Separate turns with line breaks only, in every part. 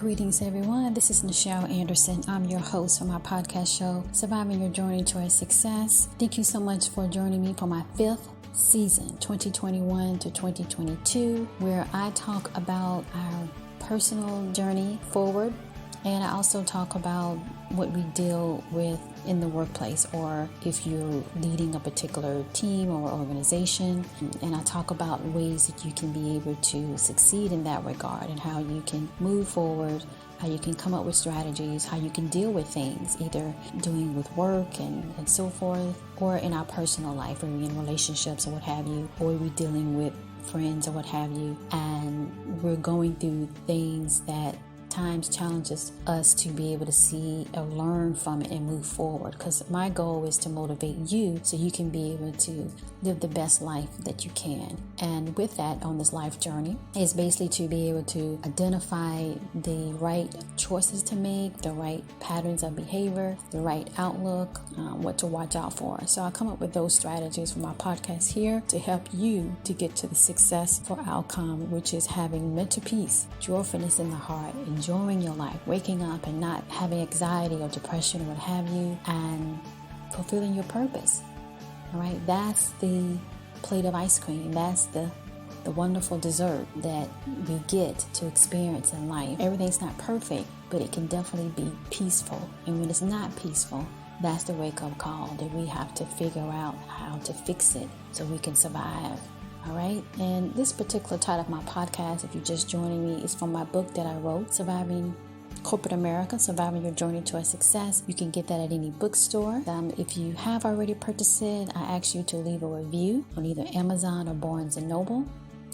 Greetings, everyone. This is Nichel Anderson. I'm your host for my podcast show, Surviving Your Journey Towards Success. Thank you so much for joining me for my 5th season, 2021 to 2022, where I talk about our personal journey forward, and I also talk about what we deal with in the workplace, or if you're leading a particular team or organization. And I talk about ways that you can be able to succeed in that regard, and how you can move forward, how you can come up with strategies, how you can deal with things, either doing with work and so forth, or in our personal life, or in relationships or what have you, or we're dealing with friends or what have you. And we're going through things that times challenges us to be able to see or learn from it and move forward, because my goal is to motivate you so you can be able to live the best life that you can. And with that, on this life journey, is basically to be able to identify the right choices to make, the right patterns of behavior, the right outlook, what to watch out for. So I come up with those strategies for my podcast here to help you to get to the successful outcome, which is having mental peace, joyfulness in the heart, enjoying your life, waking up and not having anxiety or depression or what have you, and fulfilling your purpose. All right, that's the plate of ice cream. That's the wonderful dessert that we get to experience in life. Everything's not perfect, but it can definitely be peaceful. And when it's not peaceful, that's the wake-up call that we have to figure out how to fix it so we can survive. All right. And this particular title of my podcast, if you're just joining me, is from my book that I wrote, Surviving Corporate America, Surviving Your Journey Towards Success. You can get that at any bookstore. If you have already purchased it, I ask you to leave a review on either Amazon or Barnes & Noble.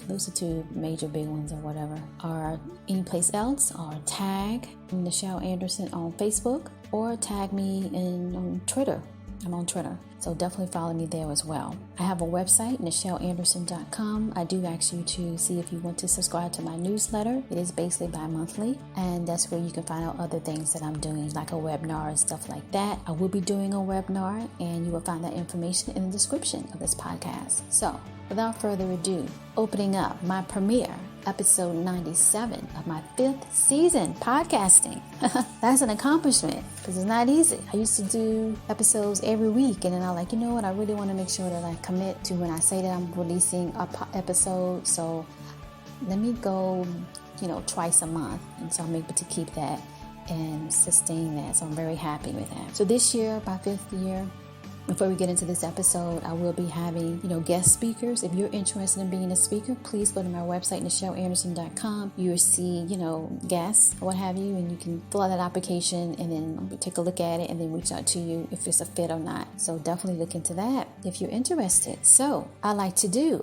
Those are two major big ones or whatever. Or anyplace else, or tag Nichel Anderson on Facebook, or tag me on Twitter. I'm on Twitter, so definitely follow me there as well. I have a website, nichelanderson.com. I do ask you to see if you want to subscribe to my newsletter. It is basically bi-monthly, and that's where you can find out other things that I'm doing, like a webinar and stuff like that. I will be doing a webinar, and you will find that information in the description of this podcast. So, without further ado, opening up my premiere, episode 97 of my 5th season podcasting. That's an accomplishment, because it's not easy. I used to do episodes every week, and then I'm like, you know what, I really want to make sure that I commit to when I say that I'm releasing an episode. So let me go, twice a month. And so I'm able to keep that and sustain that. So I'm very happy with that. So this year, my 5th year, before we get into this episode, I will be having, guest speakers. If you're interested in being a speaker, please go to my website, nichelanderson.com. You'll see, guests, what have you, and you can fill out that application and then take a look at it and then reach out to you if it's a fit or not. So definitely look into that if you're interested. So I like to do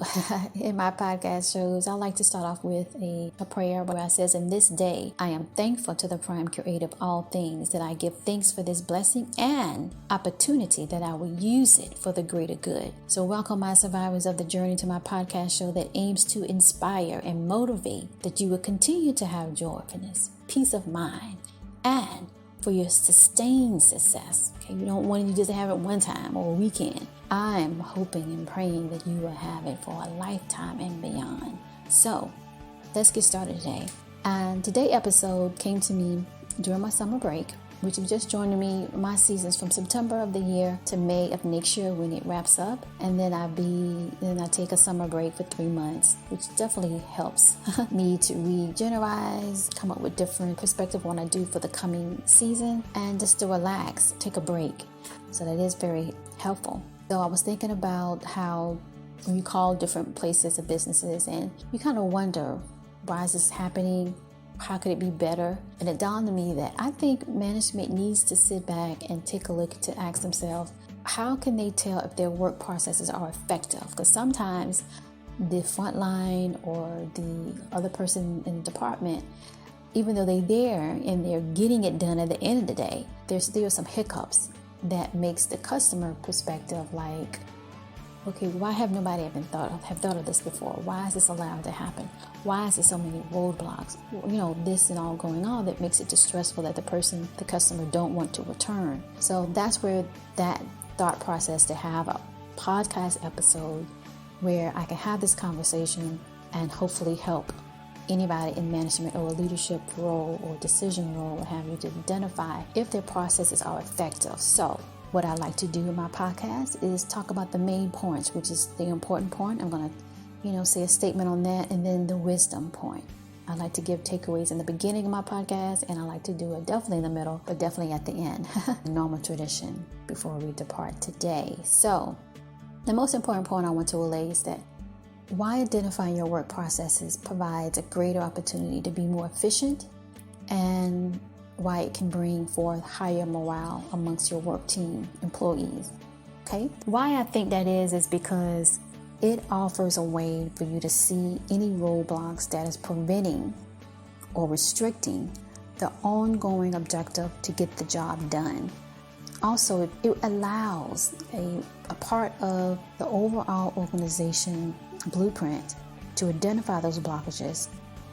in my podcast shows, I like to start off with a prayer where it says, in this day, I am thankful to the prime creator of all things, that I give thanks for this blessing and opportunity, that I will use it for the greater good. So welcome, my survivors of the journey, to my podcast show that aims to inspire and motivate, that you will continue to have joyfulness, peace of mind, and for your sustained success. Okay, you don't want you just to have it one time or a weekend. I am hoping and praying that you will have it for a lifetime and beyond. So let's get started today. And today's episode came to me during my summer break, which is just joining me, my seasons from September of the year to May of next year when it wraps up. And then I take a summer break for 3 months, which definitely helps me to regenerate, come up with different perspective on what I do for the coming season, and just to relax, take a break. So that is very helpful. So I was thinking about how when you call different places or businesses and you kind of wonder, why is this happening? How could it be better? And it dawned on me that I think management needs to sit back and take a look to ask themselves, how can they tell if their work processes are effective? Because sometimes the front line or the other person in the department, even though they're there and they're getting it done at the end of the day, there's some hiccups that makes the customer perspective like, okay, why have nobody even thought of this before? Why is this allowed to happen? Why is there so many roadblocks? This and all going on that makes it distressful that the customer don't want to return. So that's where that thought process to have a podcast episode where I can have this conversation and hopefully help anybody in management or a leadership role or decision role, what have you, to identify if their processes are effective. So what I like to do in my podcast is talk about the main points, which is the important point. I'm going to, say a statement on that, and then the wisdom point. I like to give takeaways in the beginning of my podcast, and I like to do it definitely in the middle, but definitely at the end. Normal tradition before we depart today. So the most important point I want to relay is that why identifying your work processes provides a greater opportunity to be more efficient, and why it can bring forth higher morale amongst your work team employees. Okay? Why I think that is because it offers a way for you to see any roadblocks that is preventing or restricting the ongoing objective to get the job done. Also, it allows a part of the overall organization blueprint to identify those blockages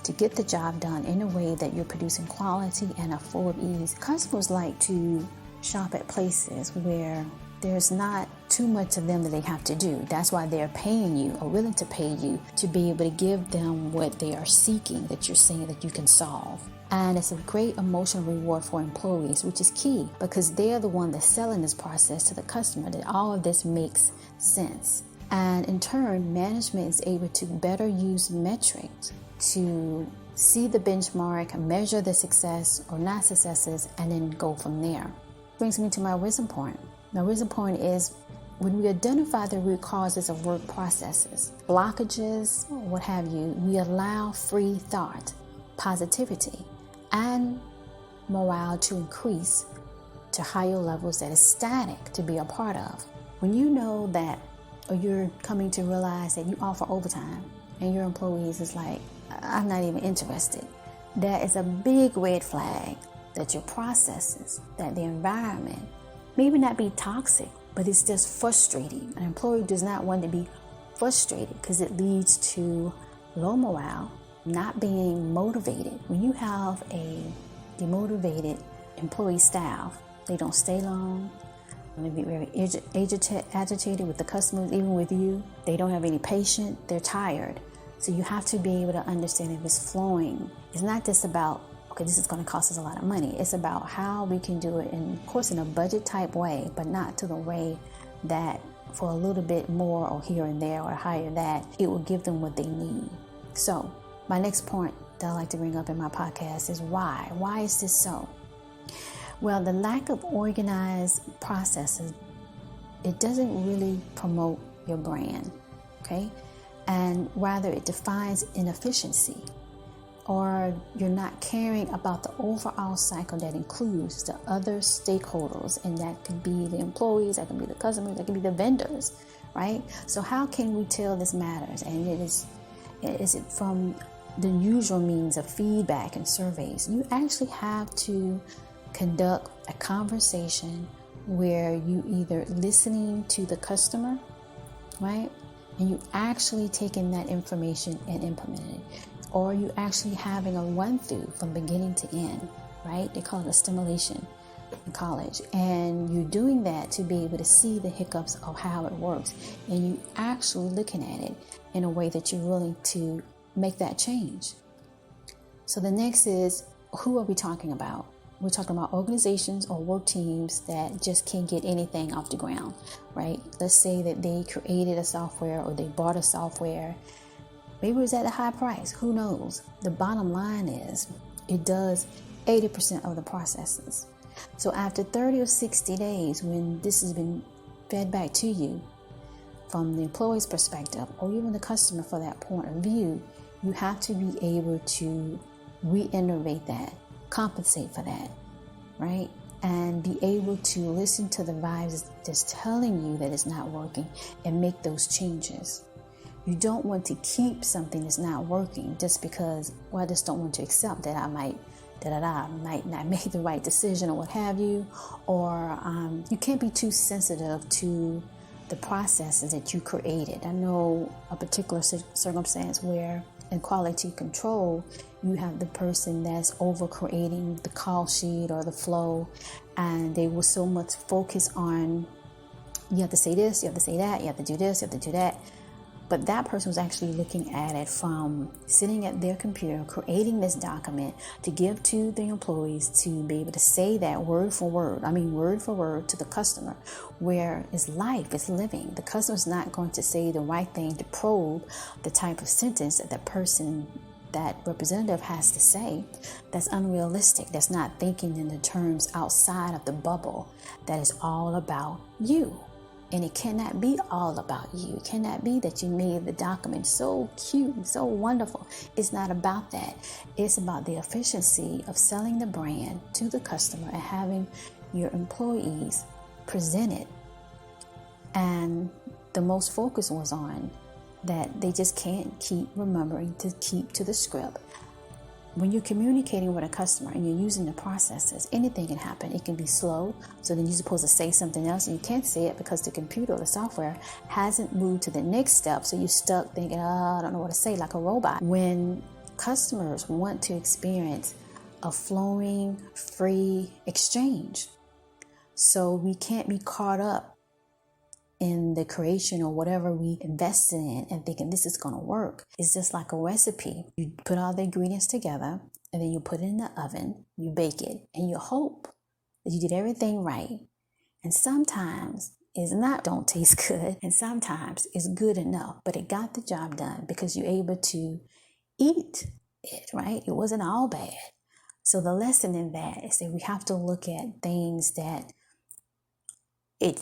to get the job done in a way that you're producing quality and are full of ease. Customers like to shop at places where there's not too much of them that they have to do. That's why they're paying you or willing to pay you to be able to give them what they are seeking, that you're saying that you can solve. And it's a great emotional reward for employees, which is key because they're the one that's selling this process to the customer, that all of this makes sense. And in turn, management is able to better use metrics to see the benchmark, measure the success or not successes, and then go from there. Brings me to my wisdom point. My wisdom point is when we identify the root causes of work processes, blockages, what have you, we allow free thought, positivity, and morale to increase to higher levels that is static to be a part of. When you know that, or you're coming to realize that you offer overtime and your employees is like, I'm not even interested, that is a big red flag that your processes, that the environment, maybe not be toxic, but it's just frustrating. An employee does not want to be frustrated because it leads to low morale, not being motivated. When you have a demotivated employee staff, they don't stay long. They get very agitated with the customers, even with you. They don't have any patience. They're tired. So you have to be able to understand if it's flowing. It's not just about, okay, this is going to cost us a lot of money. It's about how we can do it, of course, in a budget type way, but not to the way that for a little bit more or here and there or higher that, it will give them what they need. So my next point that I like to bring up in my podcast is why. Why is this so? Well, the lack of organized processes, it doesn't really promote your brand, okay? And rather it defines inefficiency, or you're not caring about the overall cycle that includes the other stakeholders, and that could be the employees, that can be the customers, that can be the vendors, right? So how can we tell this matters? And is it from the usual means of feedback and surveys? You actually have to conduct a conversation where you either listening to the customer, right? And you actually taking that information and implementing it. Or you actually having a run through from beginning to end, right? They call it a stimulation in college. And you're doing that to be able to see the hiccups of how it works. And you actually looking at it in a way that you're willing to make that change. So the next is, who are we talking about? We're talking about organizations or work teams that just can't get anything off the ground, right? Let's say that they created a software or they bought a software. Maybe it was at a high price. Who knows? The bottom line is it does 80% of the processes. So after 30 or 60 days, when this has been fed back to you from the employee's perspective, or even the customer for that point of view, you have to be able to reinnovate that, compensate for that, right? And be able to listen to the vibes that's telling you that it's not working and make those changes. You don't want to keep something that's not working just because, well, I just don't want to accept that I might not make the right decision or what have you. Or you can't be too sensitive to the processes that you created. I know a particular circumstance where in quality control, you have the person that's over creating the call sheet or the flow, and they will so much focus on, you have to say this, you have to say that, you have to do this, you have to do that. But that person was actually looking at it from sitting at their computer, creating this document to give to the employees to be able to say that word for word to the customer, where it's life, it's living. The customer's not going to say the right thing to probe the type of sentence that that representative has to say. That's unrealistic. That's not thinking in the terms outside of the bubble that is all about you. And it cannot be all about you. It cannot be that you made the document so cute, so wonderful. It's not about that. It's about the efficiency of selling the brand to the customer and having your employees present it. And the most focus was on that they just can't keep remembering to keep to the script. When you're communicating with a customer and you're using the processes, anything can happen. It can be slow, so then you're supposed to say something else and you can't say it because the computer or the software hasn't moved to the next step. So you're stuck thinking, I don't know what to say, like a robot. When customers want to experience a flowing, free exchange, so we can't be caught up in the creation or whatever we invested in and thinking this is going to work. It's just like a recipe. You put all the ingredients together and then you put it in the oven, you bake it, and you hope that you did everything right. And sometimes it's don't taste good, and sometimes it's good enough, but it got the job done because you're able to eat it, right? It wasn't all bad. So the lesson in that is that we have to look at things that it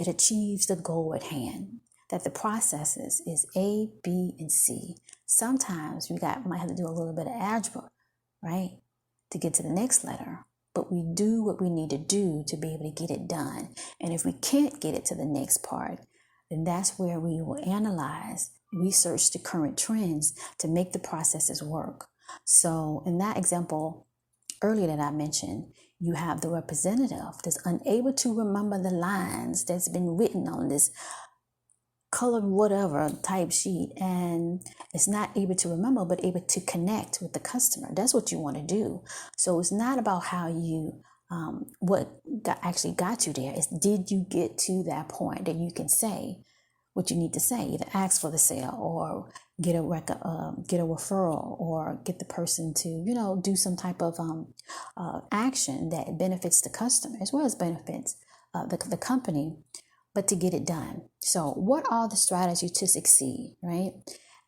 achieves the goal at hand, that the processes is A, B, and C. Sometimes we might have to do a little bit of algebra, right, to get to the next letter. But we do what we need to do to be able to get it done. And if we can't get it to the next part, then that's where we will analyze, research the current trends to make the processes work. So in that example earlier that I mentioned, you have the representative that's unable to remember the lines that's been written on this colored whatever type sheet, and it's not able to remember, but able to connect with the customer. That's what you want to do. So it's not about how you, actually got you there. It's did you get to that point that you can say what you need to say, either ask for the sale or get a referral or get the person to, do some type of action that benefits the customer as well as benefits the company, but to get it done. So what are the strategies to succeed, right?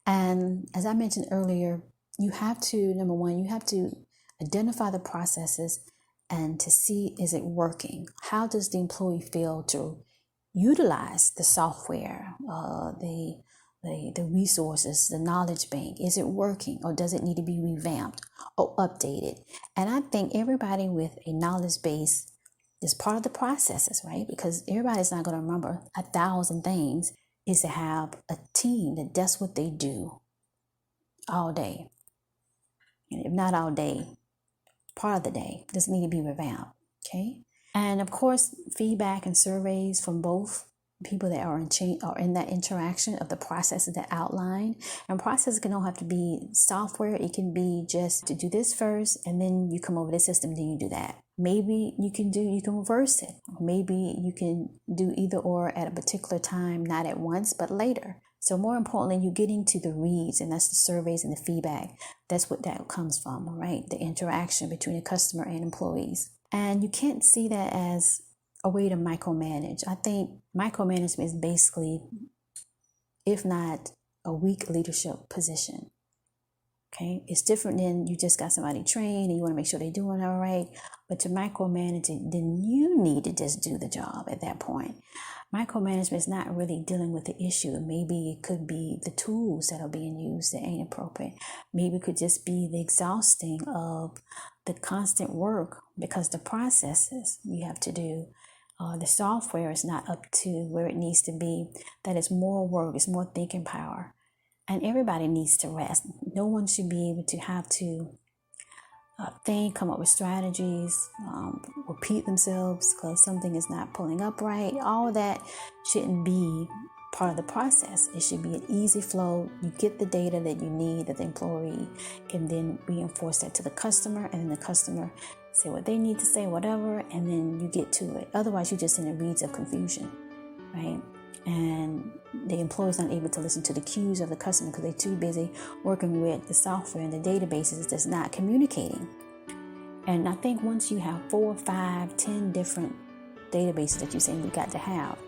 And as I mentioned earlier, you have to, number one, you have to identify the processes and to see, is it working? How does the employee feel to utilize the software, the resources, the knowledge bank? Is it working, or does it need to be revamped or updated? And I think everybody with a knowledge base is part of the processes, right? Because everybody's not going to remember 1,000 things. Is to have a team that's what they do all day. And if not all day, part of the day does need to be revamped, okay? And of course, feedback and surveys from both people that are in that interaction of the processes that outline. And processes can all have to be software. It can be just to do this first, and then you come over the system, then you do that. Maybe you can reverse it. Maybe you can do either or at a particular time, not at once, but later. So more importantly, you're getting to the reads, and that's the surveys and the feedback. That's what that comes from, right? The interaction between the customer and employees. And you can't see that as a way to micromanage. I think micromanagement is basically, if not a weak leadership position. Okay, it's different than you just got somebody trained and you want to make sure they're doing all right. But to micromanage it, then you need to just do the job at that point. Micromanagement is not really dealing with the issue. Maybe it could be the tools that are being used that ain't appropriate. Maybe it could just be the exhausting of the constant work because the processes you have to do, the software is not up to where it needs to be. That is more work, it's more thinking power. And everybody needs to rest. No one should be able to have to think, come up with strategies, repeat themselves because something is not pulling up right. All of that shouldn't be part of the process. It should be an easy flow. You get the data that you need, that the employee can then reinforce that to the customer, and then the customer say what they need to say, whatever, and then you get to it. Otherwise, you're just in the reeds of confusion, right? and the employee's not able to listen to the cues of the customer because they're too busy working with the software and the databases that's not communicating. And I think once you have 4, 5, 10 different databases that you say we got to have,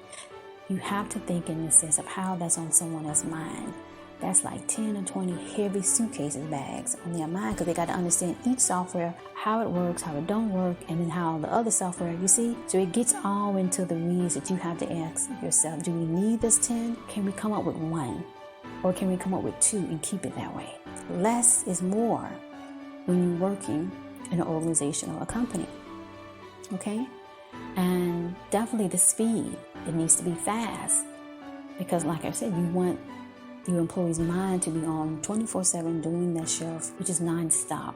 you have to think in the sense of how that's on someone else's mind. That's like 10 or 20 heavy suitcases bags on their mind, because they got to understand each software, how it works, how it don't work, and then how the other software, you see? So it gets all into the weeds that you have to ask yourself, do we need this 10? Can we come up with 1? Or can we come up with 2 and keep it that way? Less is more when you're working in an organization or a company, okay? And definitely the speed, it needs to be fast, because like I said, you want your employee's mind to be on 24/7 doing that shift, which is nonstop,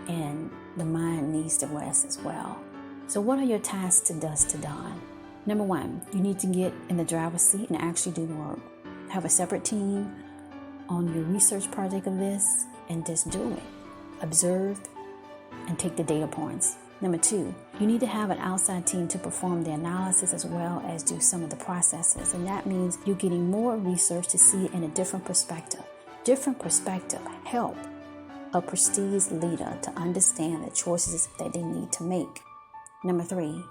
and the mind needs to rest as well. So what are your tasks to dusk to dawn? Number 1, you need to get in the driver's seat and actually do the work. Have a separate team on your research project of this and just do it. Observe and take the data points. Number 2, you need to have an outside team to perform the analysis as well as do some of the processes. And that means you're getting more research to see it in a different perspective. Different perspective help a prestige leader to understand the choices that they need to make. Number 3,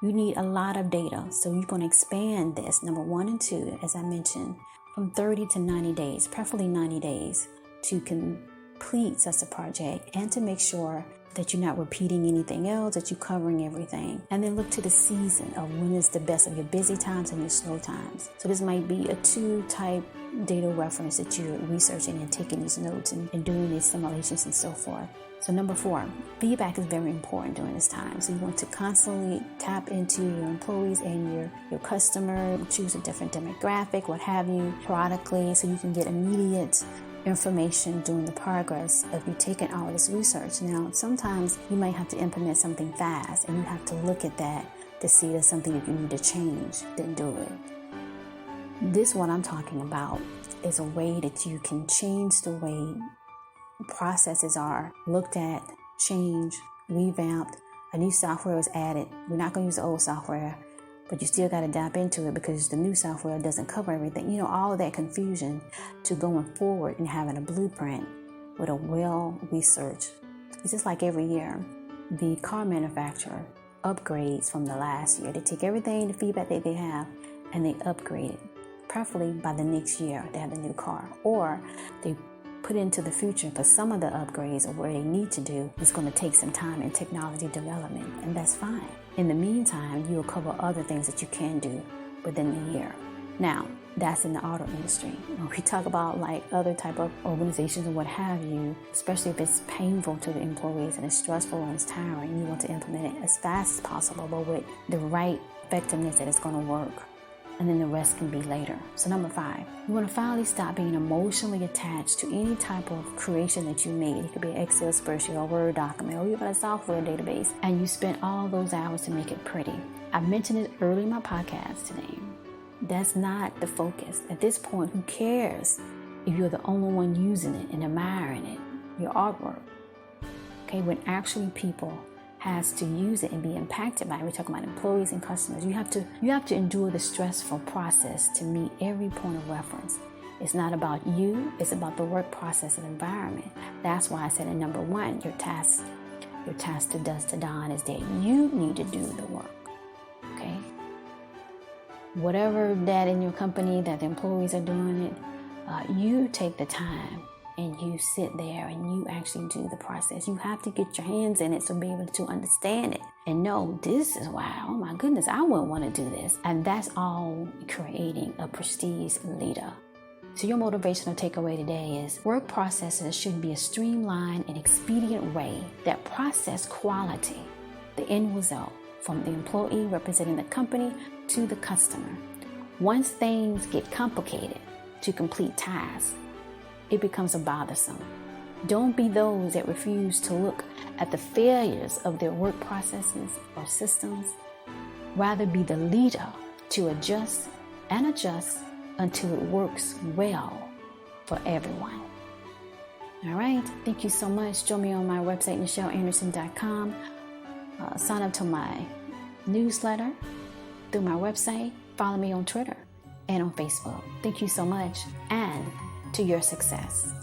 you need a lot of data. So you're going to expand this, number 1 and 2, as I mentioned, from 30 to 90 days, preferably 90 days, to complete such a project and to make sure that you're not repeating anything else, that you're covering everything. And then look to the season of when is the best of your busy times and your slow times. So this might be a 2-type data reference that you're researching and taking these notes and doing these simulations and so forth. So number 4, feedback is very important during this time. So you want to constantly tap into your employees and your customer, choose a different demographic, what have you, periodically, so you can get immediate information during the progress of you taking all of this research. Now, sometimes you might have to implement something fast, and you have to look at that to see there's something that you need to change, then do it. This, what I'm talking about, is a way that you can change the way processes are looked at, changed, revamped. A new software is added. We're not going to use the old software, but you still got to dive into it because the new software doesn't cover everything. You know, all of that confusion to going forward and having a blueprint with a well-researched. It's just like every year, the car manufacturer upgrades from the last year. They take everything, the feedback that they have, and they upgrade it, preferably by the next year they have the new car. Or they put into the future, because some of the upgrades or where they need to do is going to take some time in technology development, and that's fine. In the meantime, you'll cover other things that you can do within the year. Now, that's in the auto industry. When we talk about like other type of organizations and what have you, especially if it's painful to the employees and it's stressful and it's tiring, you want to implement it as fast as possible, but with the right effectiveness that it's going to work. And then the rest can be later. So number 5, you want to finally stop being emotionally attached to any type of creation that you made. It could be an Excel spreadsheet or Word document or even a software database, and you spent all those hours to make it pretty. I mentioned it early in my podcast today. That's not the focus. At this point, who cares if you're the only one using it and admiring it, your artwork? Okay, when actually people has to use it and be impacted by it. We're talking about employees and customers. You have to endure the stressful process to meet every point of reference. It's not about you, it's about the work process and environment. That's why I said in number 1, your task to dusk to dawn is that you need to do the work. Okay? Whatever that in your company that the employees are doing it, you take the time and you sit there and you actually do the process. You have to get your hands in it to be able to understand it and know this is why, oh my goodness, I wouldn't want to do this. And that's all creating a prestige leader. So your motivational takeaway today is work processes should be a streamlined and expedient way that process quality, the end result, from the employee representing the company to the customer. Once things get complicated to complete tasks, it becomes bothersome. Don't be those that refuse to look at the failures of their work processes or systems. Rather be the leader to adjust until it works well for everyone. All right. Thank you so much. Join me on my website, nichelanderson.com. Sign up to my newsletter through my website. Follow me on Twitter and on Facebook. Thank you so much, and to your success.